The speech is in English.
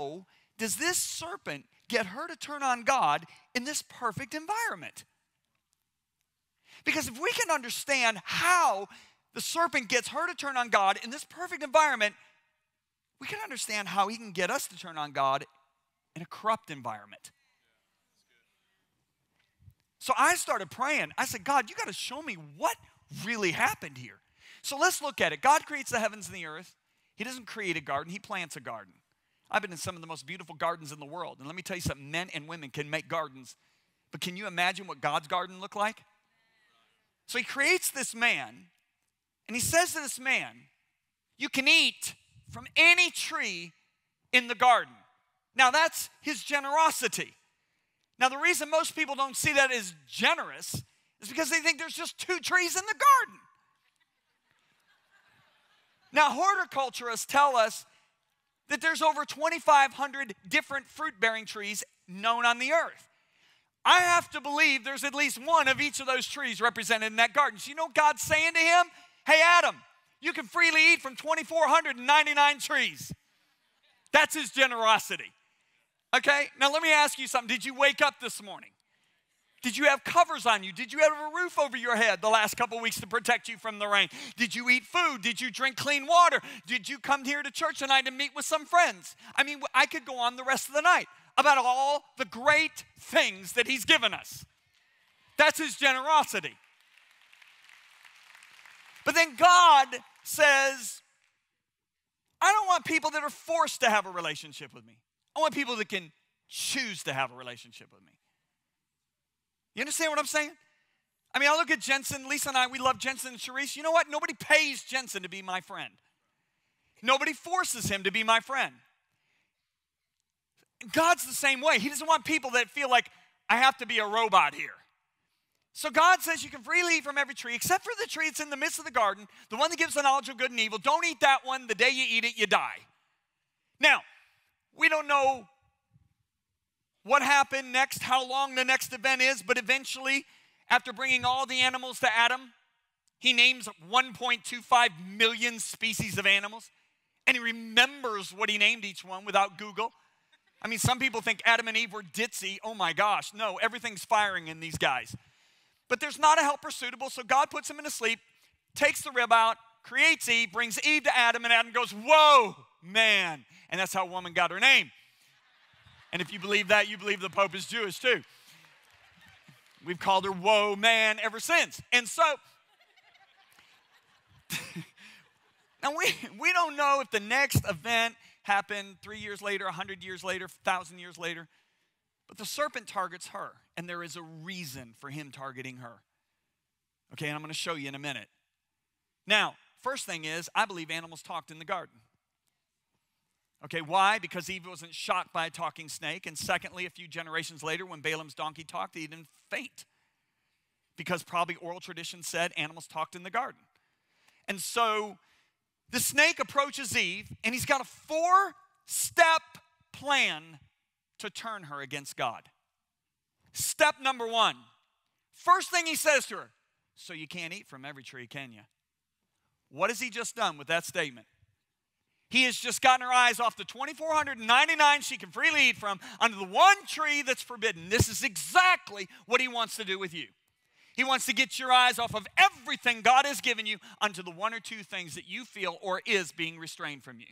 how does this serpent get her to turn on God in this perfect environment? Because if we can understand how the serpent gets her to turn on God in this perfect environment, we can understand how he can get us to turn on God in a corrupt environment. So I started praying. I said, God, you got to show me what really happened here. So let's look at it. God creates the heavens and the earth. He doesn't create a garden. He plants a garden. I've been in some of the most beautiful gardens in the world. And let me tell you something, men and women can make gardens. But can you imagine what God's garden looked like? So he creates this man, and he says to this man, you can eat from any tree in the garden. Now that's his generosity. Now the reason most people don't see that as generous is because they think there's just 2 trees in the garden. Now horticulturists tell us that there's over 2,500 different fruit-bearing trees known on the earth. I have to believe there's at least one of each of those trees represented in that garden. So you know what God's saying to him? Hey, Adam, you can freely eat from 2,499 trees. That's his generosity. Okay, now let me ask you something. Did you wake up this morning? Did you have covers on you? Did you have a roof over your head the last couple weeks to protect you from the rain? Did you eat food? Did you drink clean water? Did you come here to church tonight and meet with some friends? I mean, I could go on the rest of the night about all the great things that he's given us. That's his generosity. But then God says, I don't want people that are forced to have a relationship with me. I want people that can choose to have a relationship with me. You understand what I'm saying? I mean, I look at Jensen, Lisa and I, we love Jensen and Sharice. You know what? Nobody pays Jensen to be my friend. Nobody forces him to be my friend. God's the same way. He doesn't want people that feel like I have to be a robot here. So God says you can freely eat from every tree except for the tree that's in the midst of the garden, the one that gives the knowledge of good and evil. Don't eat that one. The day you eat it, you die. Now, we don't know what happened next, how long the next event is, but eventually, after bringing all the animals to Adam, he names 1.25 million species of animals, and he remembers what he named each one without Google. I mean, some people think Adam and Eve were ditzy. Oh my gosh, no, everything's firing in these guys. But there's not a helper suitable, so God puts him into sleep, takes the rib out, creates Eve, brings Eve to Adam, and Adam goes, whoa, man. And that's how woman got her name. And if you believe that, you believe the Pope is Jewish too. We've called her whoa, man ever since. And so, now we don't know if the next event happened 3 years later, 100 years later, 1,000 years later. But the serpent targets her, and there is a reason for him targeting her. Okay, and I'm going to show you in a minute. Now, first thing is, I believe animals talked in the garden. Okay, why? Because Eve wasn't shocked by a talking snake. And secondly, a few generations later, when Balaam's donkey talked, he didn't faint. Because probably oral tradition said animals talked in the garden. And so the snake approaches Eve, and he's got a 4-step plan to turn her against God. Step number 1. First thing he says to her, so you can't eat from every tree, can you? What has he just done with that statement? He has just gotten her eyes off the 2,499 she can freely eat from onto the one tree that's forbidden. This is exactly what he wants to do with you. He wants to get your eyes off of everything God has given you onto the 1 or 2 things that you feel or is being restrained from you.